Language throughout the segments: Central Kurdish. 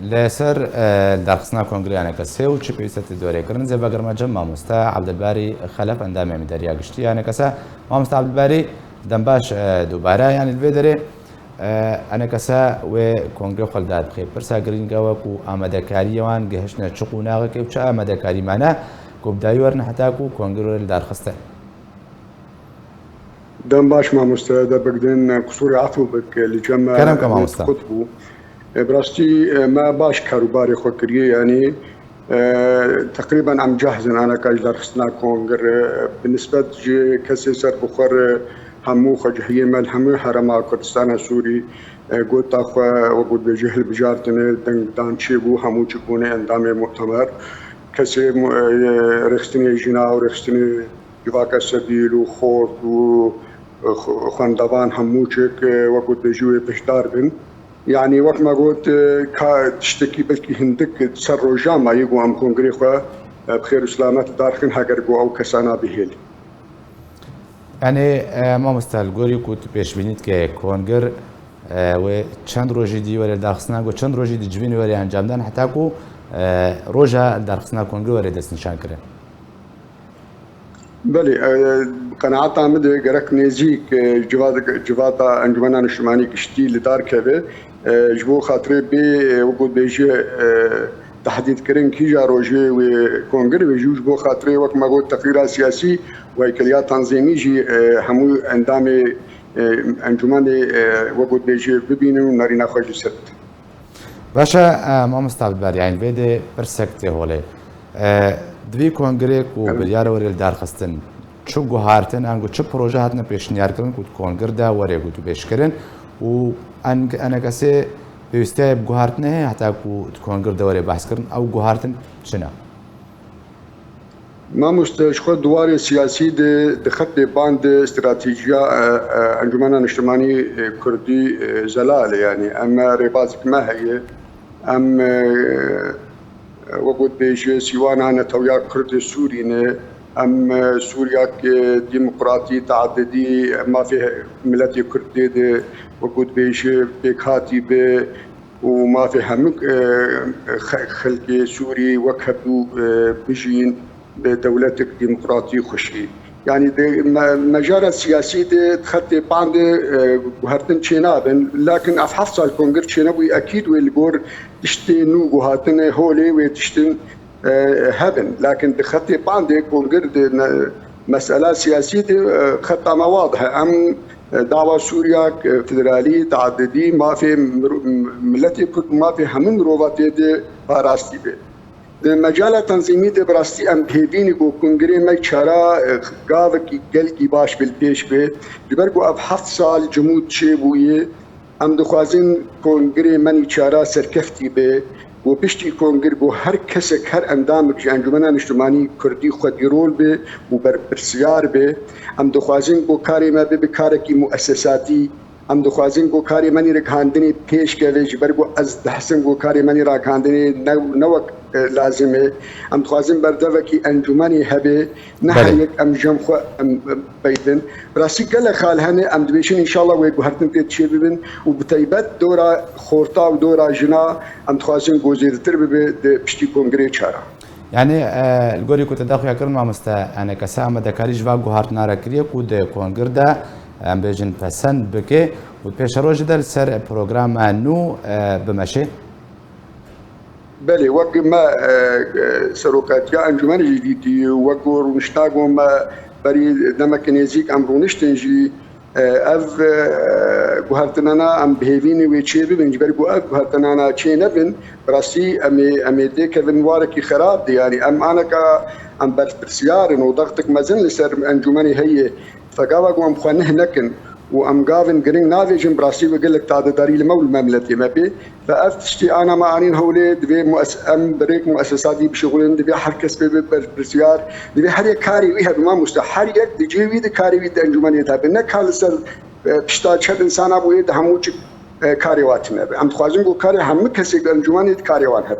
لسر درخصنا کنگریانه کسی و چی پیوسته دوره کردن زیبا گرمجم ماموستا عبدالباری خلف اندام مدریا گشتی یعنی کسا ماموستا عبدالباری دنباش دوباره یعنی البدره أنا كسا وكونغري خلدات بخير برسا جرين جواكو آمده كاري وان جهشنا شقونا غكي وش آمده كاري معنا كوبدايور نحتاجو كونغري الدار خسته دم باش ما مستعد بقدن قصور عفو بك لجمع كلام كمان مستعد قطبو براستي ما باش كاروباري خوكري يعني تقريبا عم جهزن أنا كاج دار خسنا كونغر بالنسبة جي كسي سر بخور همو خجهية مال همو حرما كردستان سوري قلت أخوة وقود بجهل بجارتنا دانشي بو همو تكوني اندام مؤتمر كسي رخستني جنا ورخستني جواكا سبيل وخورد وخاندوان همو تشك وقود بجوي بشدار بن يعني وقت ما قلت تشتكي بلكي هندك تسرو جامع يقو أم كونغري خوا بخير وسلامات دارخن هاقرقو أو كسانا بهيل يعني ما مستلقوري كنت بيش بینید که کنگر و چند روزی دیواره درخشنا و چند روزی دیجبینی وری انجام دادن حتی کو روزا درخشنا کنگر وری دست نشان کرد. بله قناعت آمده گرک نزیک جواد انجمنان اجتماعی کشتی لدار که جبو خاطره به وجود بیجی تحديد كرين كيجا روجي وكونغر ويجوج بو خاطري وقت ما قلت تقرير سياسي وهيكليات تنظيمي جي همو اندامي انجماني وقت بيجي ببينو نارينا خوش سرت باشا ما مستعد بار يعني بيدي برسكتي هولي دوی کنگره کو بریار وری دار خستن چو گوهارتن انگو چه پروژه هاتن پیشنهاد کردن کو کنگر دا وری کو تو پیش کردن و انا کسی بيستاهل بجوهرتنا حتى كونغر دوري بحث كرن أو جوهرتن شنا ما مستشخص دواري سياسي ده خط باند استراتيجية أنجمن اجتماعي كردي زلال يعني أما رباطك ما هي أم وجود بيجي سيوان أنا تويا كرد سوري أم سوريا ديمقراطي تعددي ما فيه ملتي كردي وجود بيجي بكاتي ب وما في هم خلق سوري وكبوا بجين بدولتك ديمقراطي خشي يعني المجال السياسي تخطي باند جوهرتن تشينابن لكن أفحص الكونغر تشينابوي أكيد والجور تشتينو جوهرتن هولي وتشتين هبن لكن تخطي باند كونغر مسألة سياسية خطة ما واضحة أم دعوة سوريا فدرالي تعددي ما في ملتي كنت ما في همن رواتي دي باراستي به مجال تنظيمي دي براستي ام بهديني كو كونغري ما چارا گاوكي گلكي باش بالبيش به جبركو اب 7 سال جمود شي بويه ام دخوازين كونغري مني چارا سركفتي به و پشتی کنگر بو هر کسک هر اندام که انجمنان اجتماعی کردی خود رول به و برسیار به ام دخوازین بو کاری ما به کاری کی مؤسساتی ام دخوازین بو کاری منی رکاندنی پیش کلیج بر بو از دحسن بو کاری منی رکاندنی نو لازمه ام دخوازین بردو کی انجمنی هبه نه یک ام جمخ ام بیدن راسی کل خال هنه ام دویشن ان شاء الله و گهرتن تشی ببن و بتایبت دورا خورتا و دورا جنا ام دخوازین گوزیرتر به پشتی کنگره چارا يعني الجوري كنت داخل يكرن مع أنا كسامة دكاريج واقو هارت نارا كريه كود كونغر دا ام بيجن پسند بكي وبيش روج دا سر بروجرام نو بمشي بله وقت ما سروقات يا انجمان جديدي وقت ونشتاقو ما بري دمك نزيك امرونشتنجي اف گوهرتنانا ام بهوینی و چه ببین جبر گو اف گوهرتنانا چه نبین براسي امي دي كفن واركي خراب دي يعني انا ام برسيار انه ضغطك مازن لسر انجماني هي فقاوا ام خنه لكن وام قافن جرين نافيجن براسي وقال لك تعدداري المول المملكه ما بي فافتشتي انا ما انين هولي دبي ام بريك مؤسساتي بشغلين دبي حركس برسيار دبي حري كاري ويها بما مستحري دي جيوي دي كاري وي انجماني تابع نكال سر بشتا چد انسان ابو يد هموچ كاري واتنه ام خوازن گو كاري هم كسي انجماني كاري وان هب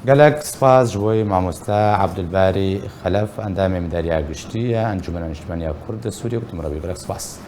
قالك سپاس جوي ماموستا عبدالباری خلف اندام مداريا گشتي انجمن اجتماعي كرد سوريا كنت مربي قالك سپاس